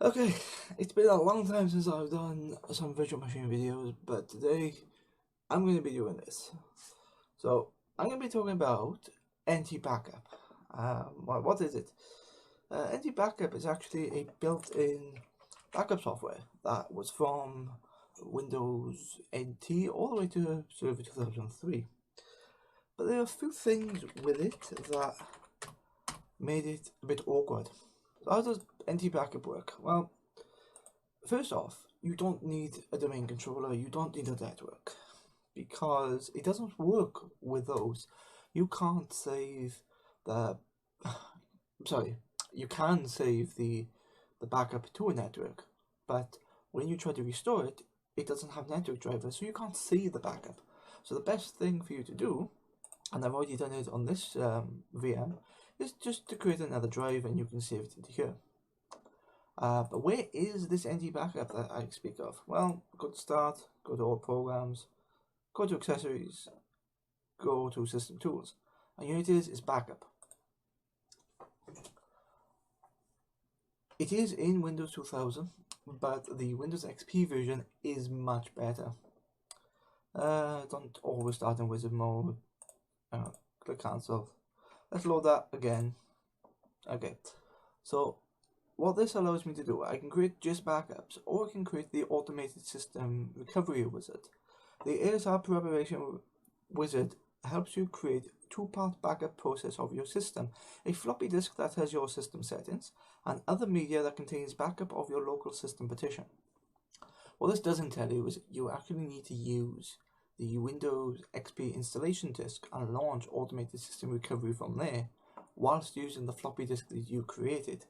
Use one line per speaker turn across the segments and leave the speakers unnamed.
Okay, it's been a long time since I've done some virtual machine videos, but today I'm going to be doing this. So, I'm going to be talking about NTBACKUP. What is it? NTBACKUP is actually a built-in backup software that was from Windows NT all the way to Server 2003. But there are a few things with it that made it a bit awkward. So how does NTBACKUP work? Well, first off, you don't need a domain controller, you don't need a network, because it doesn't work with those. You can't save the sorry, you can save the backup to a network, but when you try to restore it, it doesn't have network drivers, so you can't see the backup. So the best thing for you to do, and I've already done it on this VM, is just to create another drive and you can save it into here. But where is this NTBACKUP that I speak of? Well, go to Start, go to All Programs, go to Accessories, go to System Tools, and here it is Backup. It is in Windows 2000, but the Windows XP version is much better. Don't always start in wizard mode. Click cancel. Let's load that again. Okay, so what this allows me to do, I can create just backups, or I can create the automated system recovery wizard. The ASR preparation wizard helps you create a two-part backup process of your system, a floppy disk that has your system settings, and other media that contains backup of your local system partition. What this doesn't tell you is you actually need to use the Windows XP installation disk and launch automated system recovery from there, whilst using the floppy disk that you created.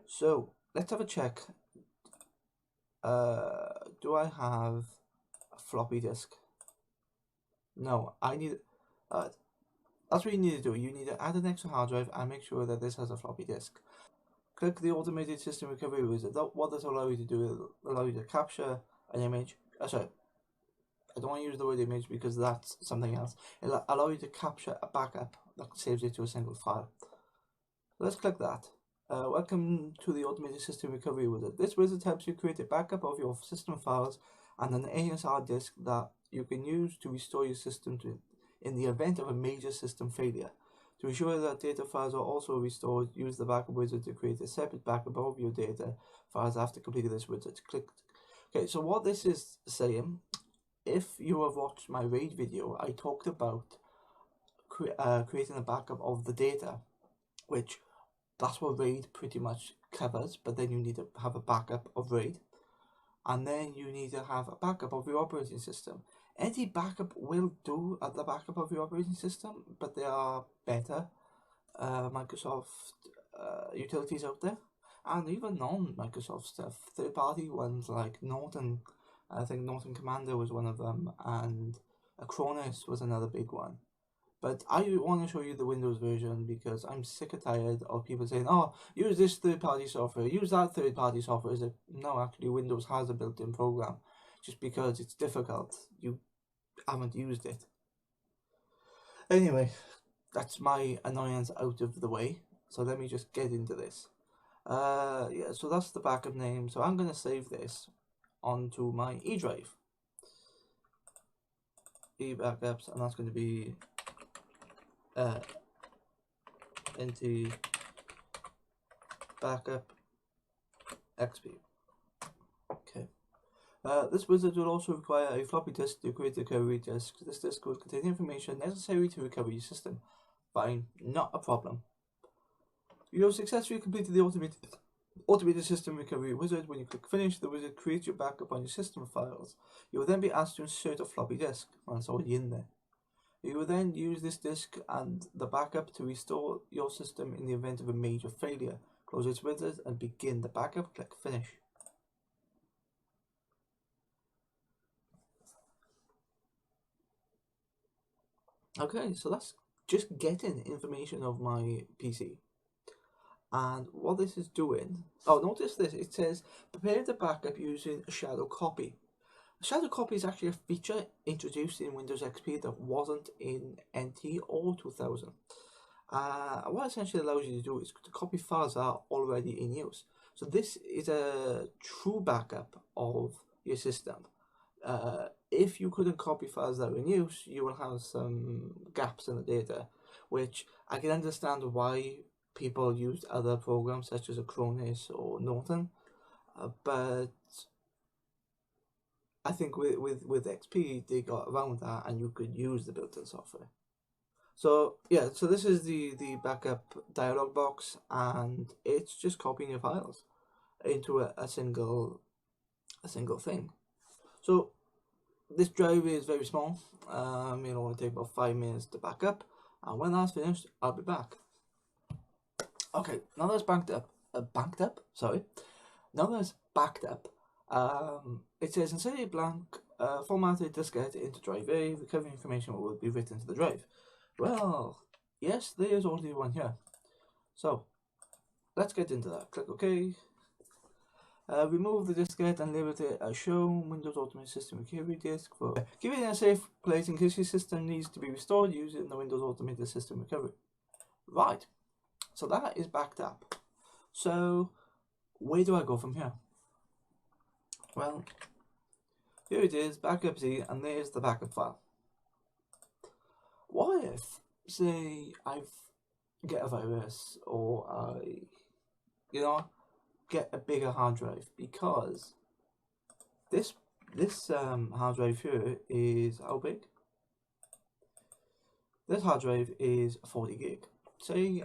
So let's have a check. Do I have a floppy disk? No, I need. That's what you need to do. You need to add an extra hard drive and make sure that this has a floppy disk. Click the automated system recovery wizard. What this will allow you to do is allow you to capture an image. Sorry, I don't want to use the word image because that's something else. It'll allow you to capture a backup that saves it to a single file. So let's click that. Welcome to the automated system recovery wizard. This wizard helps you create a backup of your system files and an ASR disk that you can use to restore your system in the event of a major system failure. To ensure that data files are also restored, use the backup wizard to create a separate backup of your data files after completing this wizard. Click. Okay, so what this is saying, if you have watched my RAID video, I talked about creating a backup of the data, which that's what RAID pretty much covers, but then you need to have a backup of RAID, and then you need to have a backup of your operating system. NTBACKUP will do the backup of your operating system, but there are better Microsoft utilities out there, and even non-Microsoft stuff, third-party ones like Norton. I think Norton Commander was one of them, and Acronis was another big one. But I want to show you the Windows version because I'm sick and tired of people saying, oh, use this third-party software, use that third-party software. No, actually, Windows has a built-in program. Just because it's difficult, you haven't used it. Anyway, that's my annoyance out of the way. So let me just get into this. Yeah, so that's the backup name. So I'm going to save this onto my E drive. E backups, and that's going to be NT backup XP. Okay. This wizard will also require a floppy disk to create a recovery disk. This disk will contain information necessary to recover your system. Fine, not a problem. You have successfully completed the automated system recovery wizard. When you click finish, the wizard creates your backup on your system files. You will then be asked to insert a floppy disk. Well, it's already in there. You will then use this disk and the backup to restore your system in the event of a major failure. Close its wizard and begin the backup. Click finish. Okay, so that's just getting information of my PC. And what this is doing, oh, notice this, it says prepare the backup using a shadow copy. A shadow copy is actually a feature introduced in Windows XP that wasn't in NT or 2000. What essentially allows you to do is to copy files that are already in use. So this is a true backup of your system. If you couldn't copy files that were in use, you will have some gaps in the data, which I can understand why people used other programs such as Acronis or Norton, but I think with XP they got around that and you could use the built-in software. So yeah, so this is the backup dialog box, and it's just copying your files into a single thing. So this drive is very small. It'll only take about 5 minutes to back up, and when that's finished, I'll be back. Okay, now that's backed up. Now that's backed up. It says insert a blank formatted diskette into drive A. Recovery information will be written to the drive. Well, yes, there is already one here. So let's get into that. Click OK. Remove the diskette and label it as shown. Windows Ultimate System Recovery Disk. For keep it in a safe place in case your system needs to be restored using the Windows Ultimate System Recovery. Right, so that is backed up. So where do I go from here? Well, here it is, backup Z, and there's the backup file. What if, say, I get a virus, or I, get a bigger hard drive, because this hard drive here is how big? This hard drive is 40 gig. Say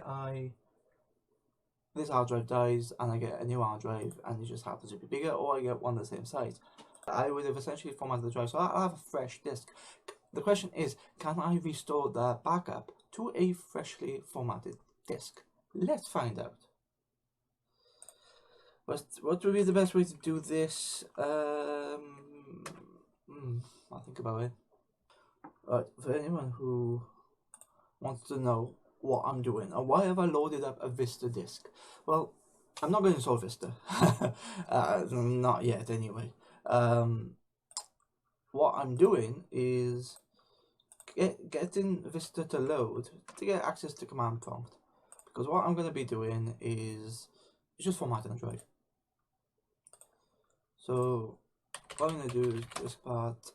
this hard drive dies and I get a new hard drive and it just happens to be bigger, or I get one the same size. I would have essentially formatted the drive, so I'll have a fresh disk. The question is, can I restore the backup to a freshly formatted disk? Let's find out. What would be the best way to do this? I'll think about it. Right, for anyone who wants to know what I'm doing, or why have I loaded up a Vista disk? Well, I'm not going to install Vista. Not yet, anyway. What I'm doing is getting Vista to load to get access to command prompt, because what I'm going to be doing is just formatting a drive. So what I'm going to do is disk part,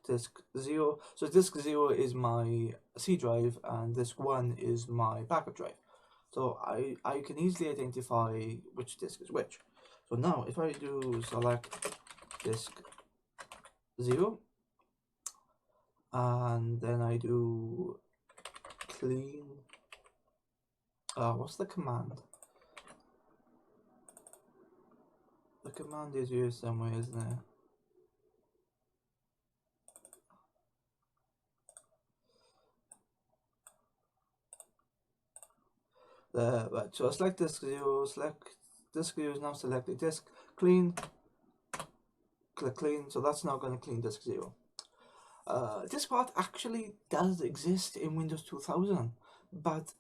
disk 0. So disk 0 is my C drive and disk 1 is my backup drive. So I can easily identify which disk is which. So now if I do select disk 0 and then I do clean, what's the command? The command is here somewhere, isn't it? Right, so select disk 0, select disk 0 is now selected, disk clean, click clean, so that's now going to clean disk 0. This part actually does exist in Windows 2000, but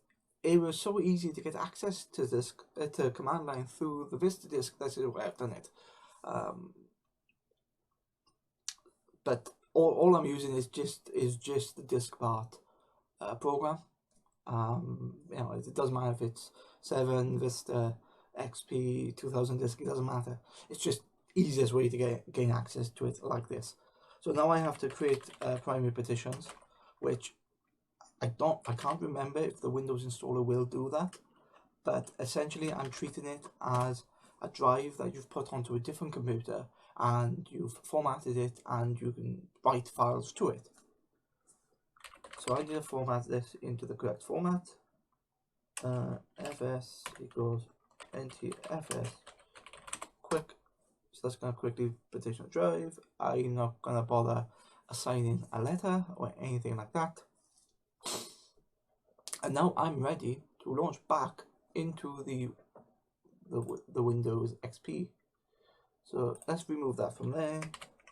it was so easy to get access to this to command line through the Vista disk. That's the way I've done it. But all I'm using is just the disk part program. It doesn't matter if it's 7, Vista, XP, 2000 disk. It doesn't matter. It's just easiest way to gain access to it like this. So now I have to create primary partitions, which I can't remember if the Windows installer will do that, but essentially I'm treating it as a drive that you've put onto a different computer and you've formatted it and you can write files to it. So I need to format this into the correct format. fs equals ntfs quick. So that's going to quickly partition the drive. I'm not going to bother assigning a letter or anything like that. And now I'm ready to launch back into the Windows XP. So let's remove that from there.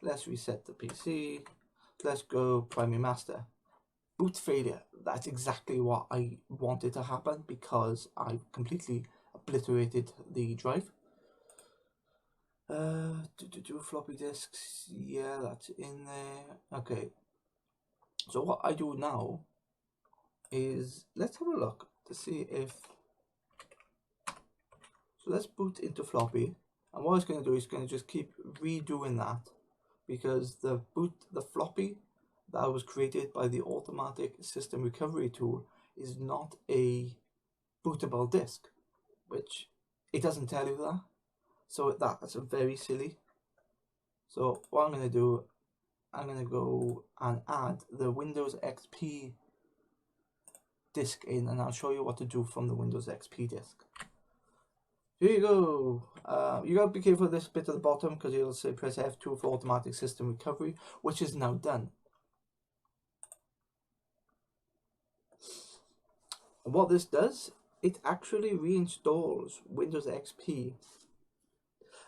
Let's reset the PC. Let's go primary master. Boot failure. That's exactly what I wanted to happen because I completely obliterated the drive. Floppy disks. Yeah, that's in there. Okay. So what I do now is let's have a look to see if So let's boot into floppy, and what it's going to do is going to just keep redoing that, because the floppy that was created by the automatic system recovery tool is not a bootable disk, which it doesn't tell you that. So that's very silly. So what I'm going to do, I'm going to go and add the Windows XP disk in, and I'll show you what to do from the Windows XP disk. Here you go. You got to be careful of this bit at the bottom, because it'll say press F2 for automatic system recovery, which is now done. And what this does, it actually reinstalls Windows XP.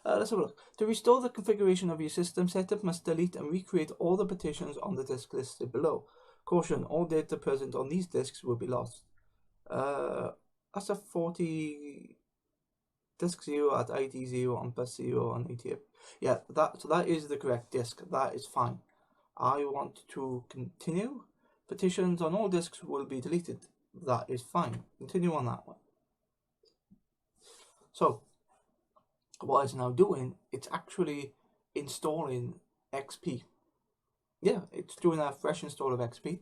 Let's have a look. To restore the configuration of your system, setup must delete and recreate all the partitions on the disk listed below. Caution, all data present on these disks will be lost. That's a 40 disk 0 at ID 0 on bus 0 on ATF. Yeah, so that is the correct disk. That is fine. I want to continue. Partitions on all disks will be deleted. That is fine. Continue on that one. So what it's now doing, it's actually installing XP. Yeah, it's doing a fresh install of XP,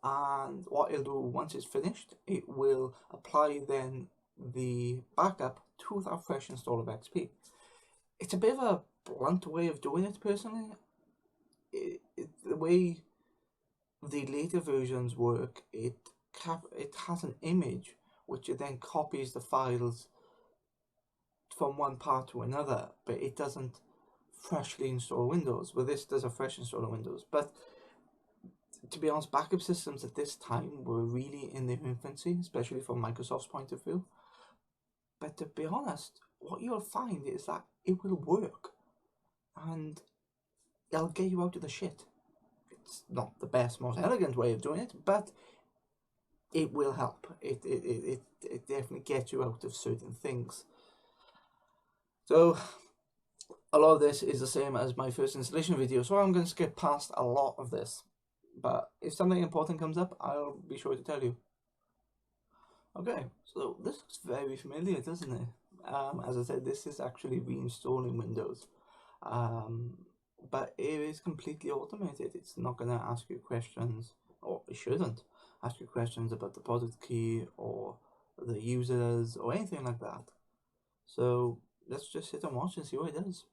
and what it'll do once it's finished, it will apply then the backup to that fresh install of XP. It's a bit of a blunt way of doing it, personally. The way the later versions work, it has an image which it then copies the files from one part to another, but it doesn't freshly install Windows. Well, this does a fresh install of Windows, but to be honest, backup systems at this time were really in their infancy, especially from Microsoft's point of view. But to be honest, what you'll find is that it will work, and it'll get you out of the shit. It's not the best, most elegant way of doing it, but it will help. It definitely gets you out of certain things. So a lot of this is the same as my first installation video, so I'm going to skip past a lot of this. But if something important comes up, I'll be sure to tell you. Okay, so this looks very familiar, doesn't it? As I said, this is actually reinstalling Windows. But it is completely automated. It's not going to ask you questions, or it shouldn't ask you questions about the product key or the users or anything like that. So let's just sit and watch and see what it does.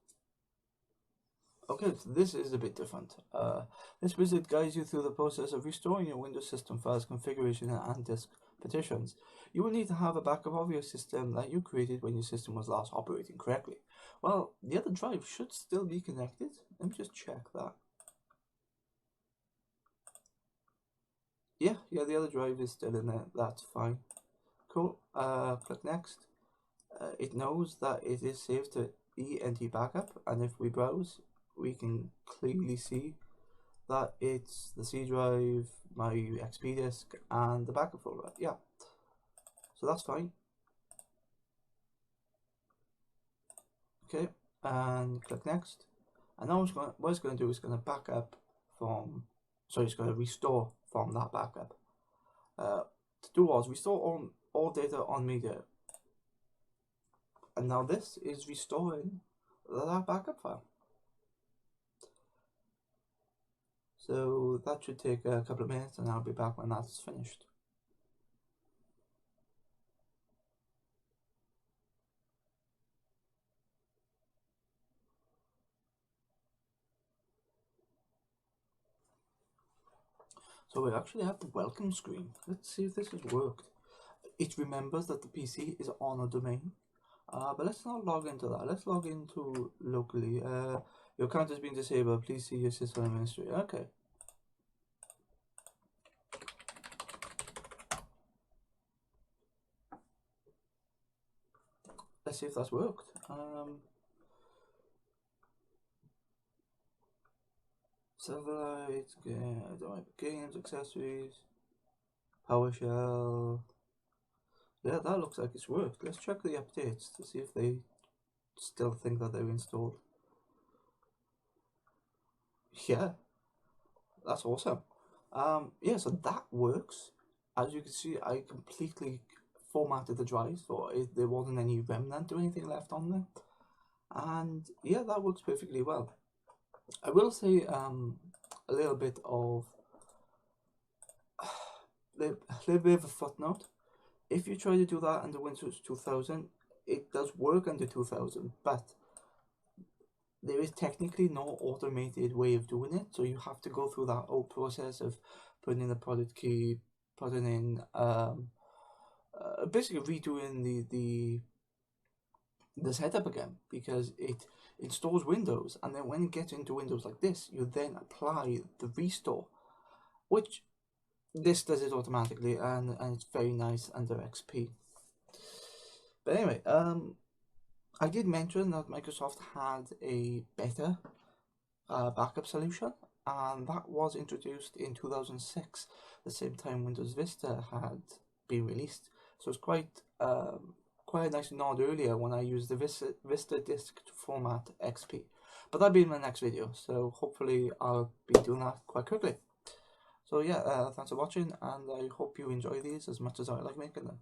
Okay, so this is a bit different. This wizard guides you through the process of restoring your Windows system files, configuration, and disk partitions. You will need to have a backup of your system that you created when your system was last operating correctly. Well, the other drive should still be connected. Let me just check that. Yeah, the other drive is still in there. That's fine. Cool. Click next. It knows that it is saved to NTBACKUP, and if we browse, we can clearly see that it's the C drive, my XP disk, and the backup folder. Yeah, so that's fine. Okay, and click next. And now what it's going to do is going to back up from, sorry, it's going to restore from that backup. To do was restore all data on media. And now this is restoring that backup file. So that should take a couple of minutes, and I'll be back when that's finished. So we actually have the welcome screen. Let's see if this has worked. It remembers that the PC is on a domain. But let's not log into that. Let's log into locally. Your account has been disabled. Please see your system administrator. Okay. Let's see if that's worked. Satellite, games, accessories, PowerShell. Yeah, that looks like it's worked. Let's check the updates to see if they still think that they're installed. Yeah, that's awesome. Yeah, so that works. As you can see, I completely formatted the drive, so there wasn't any remnant or anything left on there. And yeah, that works perfectly well. I will say a little bit of a little bit of a footnote. If you try to do that under Windows 2000, it does work under 2000, but there is technically no automated way of doing it, so you have to go through that whole process of putting in the product key, putting in basically redoing the setup again, because it installs Windows, and then when it gets into Windows like this, you then apply the restore, which this does it automatically, and it's very nice under XP. But anyway, I did mention that Microsoft had a better backup solution, and that was introduced in 2006, the same time Windows Vista had been released. So it's quite a nice nod earlier when I used the Vista disk to format XP. But that'll be in my next video, so hopefully I'll be doing that quite quickly. So yeah, thanks for watching, and I hope you enjoy these as much as I like making them.